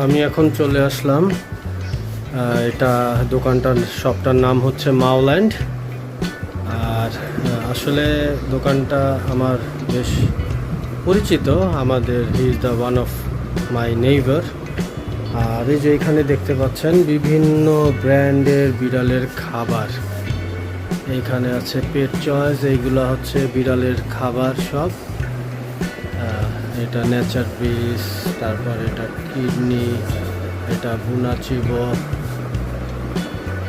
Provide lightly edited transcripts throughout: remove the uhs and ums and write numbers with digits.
আমি এখন চলে আসলাম, এটা দোকানটার শপটার নাম হচ্ছে মাওল্যান্ড। আর আসলে দোকানটা আমার বেশ পরিচিত, আমাদের he is the one of my neighbour. আর এই যে এখানে দেখতে পাচ্ছেন বিভিন্ন ব্র্যান্ডের বিড়ালের খাবার। এইখানে আছে পেট চয়েস, এইগুলো হচ্ছে বিড়ালের খাবার সব। এটা নেচার পিস, তারপর এটা কিডনি, এটা বুনা চিবো,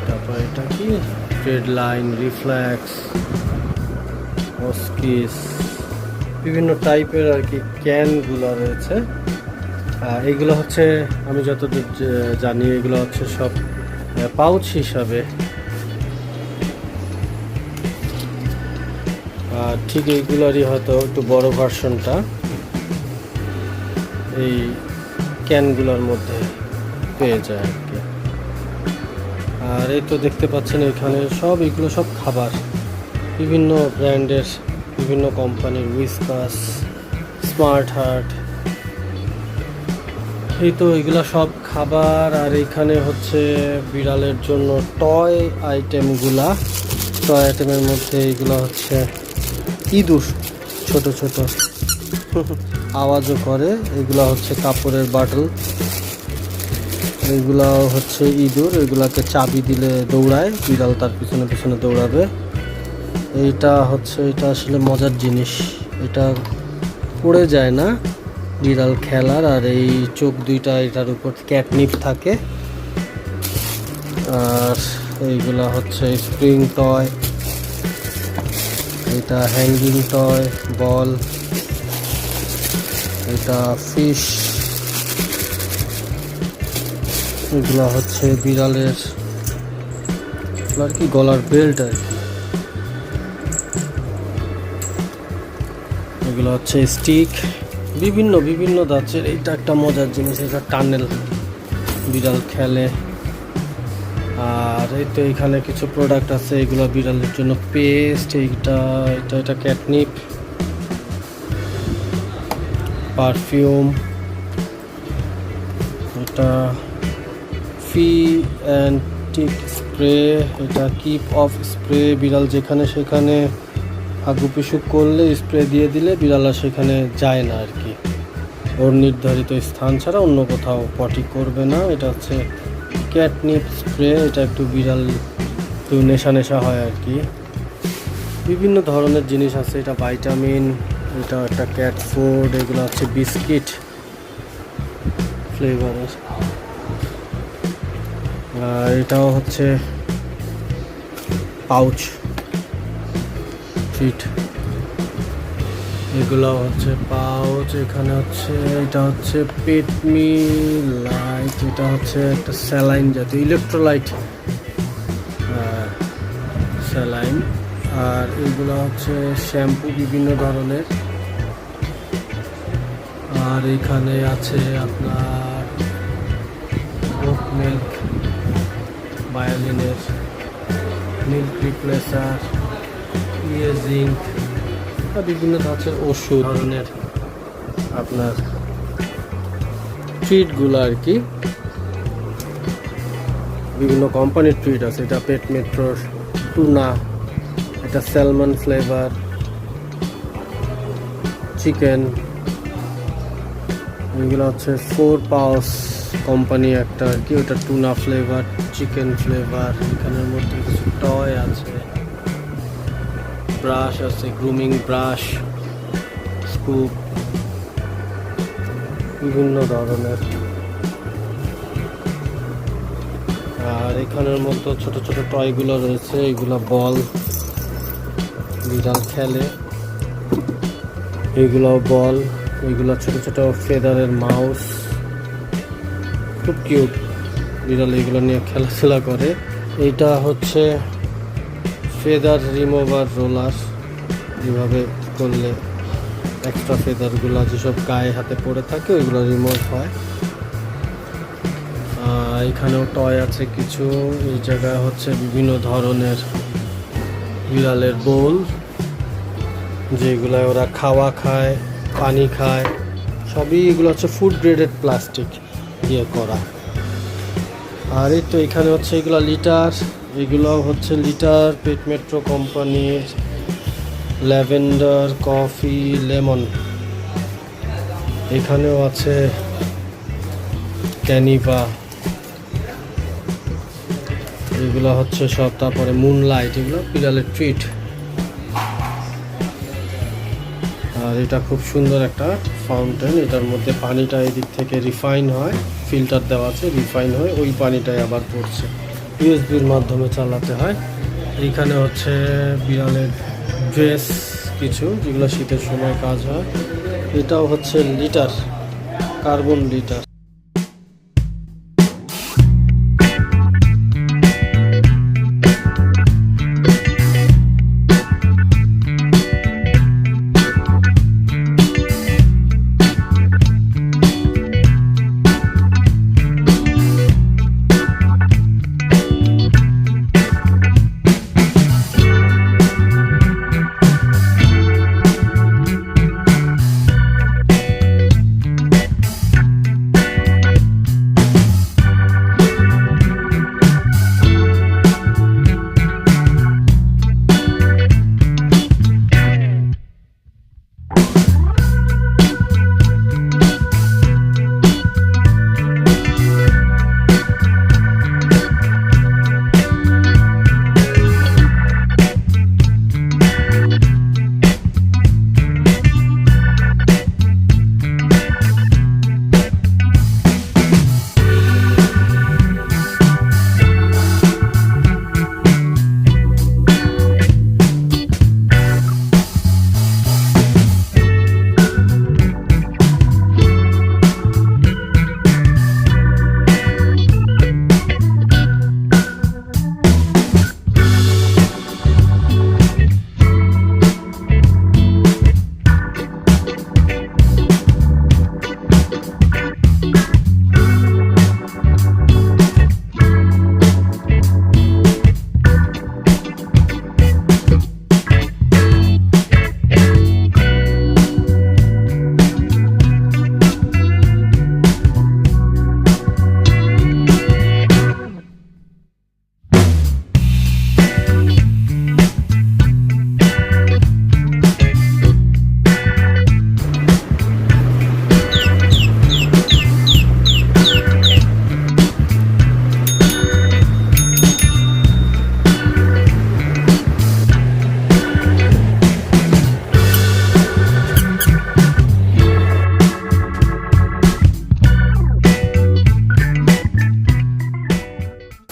তারপর এটা কি ট্রেড লাইন, রিফ্লেক্স, অস্কিস, বিভিন্ন টাইপের আর কি ক্যানগুলো রয়েছে। এইগুলো হচ্ছে আমি যতদূর জানি এগুলো হচ্ছে সব পাউচ হিসাবে। ঠিক এইগুলোরই হয়তো একটু বড় ভার্সনটা এই ক্যানগুলোর মধ্যে পেয়ে যায় আর কি। আর এই তো দেখতে পাচ্ছেন এখানে সব এগুলো সব খাবার, বিভিন্ন ব্র্যান্ডের, বিভিন্ন কোম্পানির, উইসকাস, স্মার্ট হার্ট, এই তো এগুলো সব খাবার। আর এখানে হচ্ছে বিড়ালের জন্য টয় আইটেমগুলা। টয় আইটেমের মধ্যে এগুলো হচ্ছে ইঁদুর, ছোট ছোট আওয়াজও করে, এগুলো হচ্ছে কাপড়ের বাটল। এগুলো হচ্ছে ইঁদুর, এগুলাকে চাবি দিলে দৌড়ায়, বিড়াল তার পিছনে পিছনে দৌড়াবে। এইটা হচ্ছে, এটা আসলে মজার জিনিস, এটা পড়ে যায় না, বিড়াল খেলার। আর এই চোখ দুইটা এটার উপর ক্যাটনিপ থাকে। আর এইগুলা হচ্ছে স্প্রিং টয়, এটা হ্যাঙ্গিং টয় বল, এটা ফিশ, এগুলা হচ্ছে বিড়ালের আর কি গলার বেল্ট আর কি। এগুলো হচ্ছে স্টিক, বিভিন্ন বিভিন্ন দাঁতের। এইটা একটা মজার জিনিস, এটা টানেল, বিড়াল খেলে। আর এই তো এখানে কিছু প্রোডাক্ট আছে, এগুলো বিড়ালের জন্য পেস্ট, এইটা এটা এটা ক্যাটনিপ, পারফিউম, এটা ফি অ্যান্ড টিক স্প্রে, এটা কিপ অফ স্প্রে। বিড়াল যেখানে সেখানে হাগুপিসু করলে স্প্রে দিয়ে দিলে বিড়াল আর সেখানে যায় না আর কি, ওর নির্ধারিত স্থান ছাড়া অন্য কোথাও পটি করবে না। এটা হচ্ছে ক্যাটনিপ স্প্রে, এটা একটু বিড়াল একটু নেশা নেশা হয় আর কি। বিভিন্ন ধরনের জিনিস আছে, এটা ভাইটামিন, এটা একটা ক্যাট ফুড, এগুলো হচ্ছে বিস্কিট ফ্লেভারের। আর এটাও হচ্ছে পাউচ ট্রিট, এগুলো হচ্ছে পাউচ। এখানে হচ্ছে এটা হচ্ছে পেটমি লাইট, এটা হচ্ছে একটা স্যালাইন জাতীয় ইলেকট্রোলাইট স্যালাইন। আর এগুলো হচ্ছে শ্যাম্পু বিভিন্ন ধরনের। আর এখানে আছে আপনার ওট মিল্ক, বায়োলিনের মিল্ক রিপ্লেসার, জিঙ্ক, বিভিন্ন ধরনের ওষুধ ধরনের আপনার ট্রিটগুলো আর কি। বিভিন্ন কোম্পানির ট্রিট আছে, এটা পেট মেট্রোর টুনা, এটা স্যালমন ফ্লেভার চিকেন। এগুলো হচ্ছে 4 পাউস কোম্পানি একটা আর কি, ওটা টুনা ফ্লেভার, চিকেন ফ্লেভার। এখানের মধ্যে কিছু টয় আছে, ব্রাশ আছে, গ্রুমিং ব্রাশ, স্কুপ, বিভিন্ন ধরনের। আর এখানের মধ্যে ছোট ছোট টয়গুলো রয়েছে, এগুলো বল, বিড়াল খেলে, এইগুলো বল, ওইগুলো ছোট ছোট ফেদারের মাউস, খুব কিউট বিড়াল, এগুলো নিয়ে খেলাধুলা করে। এইটা হচ্ছে ফেদার রিমুভার রোলার, এভাবে করলে এক্সট্রা ফেদারগুলো যেসব গায়ে হাতে পড়ে থাকে ওইগুলো রিমুভ হয়। এখানেও টয় আছে কিছু। এই জায়গায় হচ্ছে বিভিন্ন ধরনের বিড়ালের বোল, যেগুলো ওরা খাওয়া খায়, পানি খায়, সবই এগুলো হচ্ছে ফুড গ্রেডেড প্লাস্টিক। ইয়ে করা। আর এই তো এখানে হচ্ছে এগুলো লিটার, এগুলো হচ্ছে লিটার পেট মেট্রো কোম্পানির ল্যাভেন্ডার, কফি, লেমন। এখানেও আছে ক্যানিভা, এগুলো হচ্ছে সব। তারপরে মুনলাইট, এগুলো বিড়ালের ট্রিট। আর এটা খুব সুন্দর একটা ফাউন্টেন, এটার মধ্যে পানিটা এদিক থেকে রিফাইন হয়, ফিল্টার দেওয়া আছে, রিফাইন হয়, ওই পানিটাই আবার পড়ছে, ইউএসবির মাধ্যমে চালাতে হয়। এইখানে হচ্ছে বিড়ালের ড্রেস কিছু, যেগুলো শীতের সময় কাজ হয়। এটাও হচ্ছে লিটার, কার্বন লিটার।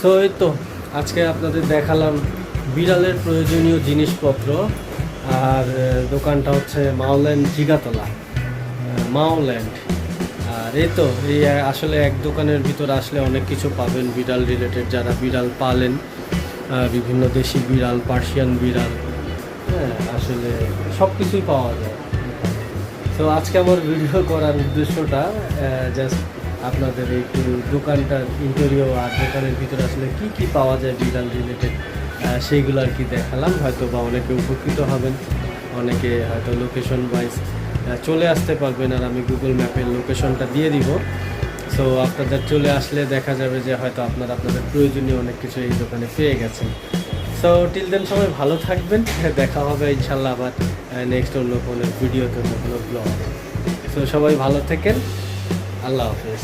তো এই তো আজকে আপনাদের দেখালাম বিড়ালের প্রয়োজনীয় জিনিসপত্র। আর দোকানটা হচ্ছে মাওল্যান্ড জিগাতলা, মাওল্যান্ড। আর এই তো এই আসলে এক দোকানের ভিতর আসলে অনেক কিছু পাবেন বিড়াল রিলেটেড, যারা বিড়াল পালেন, বিভিন্ন দেশি বিড়াল, পার্সিয়ান বিড়াল, হ্যাঁ আসলে সব কিছুই পাওয়া যায়। তো আজকে আমার ভিডিও করার উদ্দেশ্যটা জাস্ট আপনাদের একটু দোকানটার ইন্টেরিয়র আর দোকানের ভিতরে আসলে কি কি পাওয়া যায় বিড়াল রিলেটেড সেইগুলো আর কি দেখালাম। হয়তো বা অনেকে উপকৃত হবেন, অনেকে হয়তো লোকেশন ওয়াইজ চলে আসতে পারবেন, আর আমি গুগল ম্যাপের লোকেশনটা দিয়ে দিব। সো আপনাদের চলে আসলে দেখা যাবে যে হয়তো আপনারা আপনাদের প্রয়োজনীয় অনেক কিছু এই দোকানে পেয়ে গেছেন। সো টিল দেন সবাই ভালো থাকবেন, দেখা হবে ইনশাল্লাহ আবার নেক্সট অন্য কোনো ভিডিওতে, অন্য কোনো ব্লগ। সো সবাই ভালো থাকেন, আল্লাহ হাফেজ।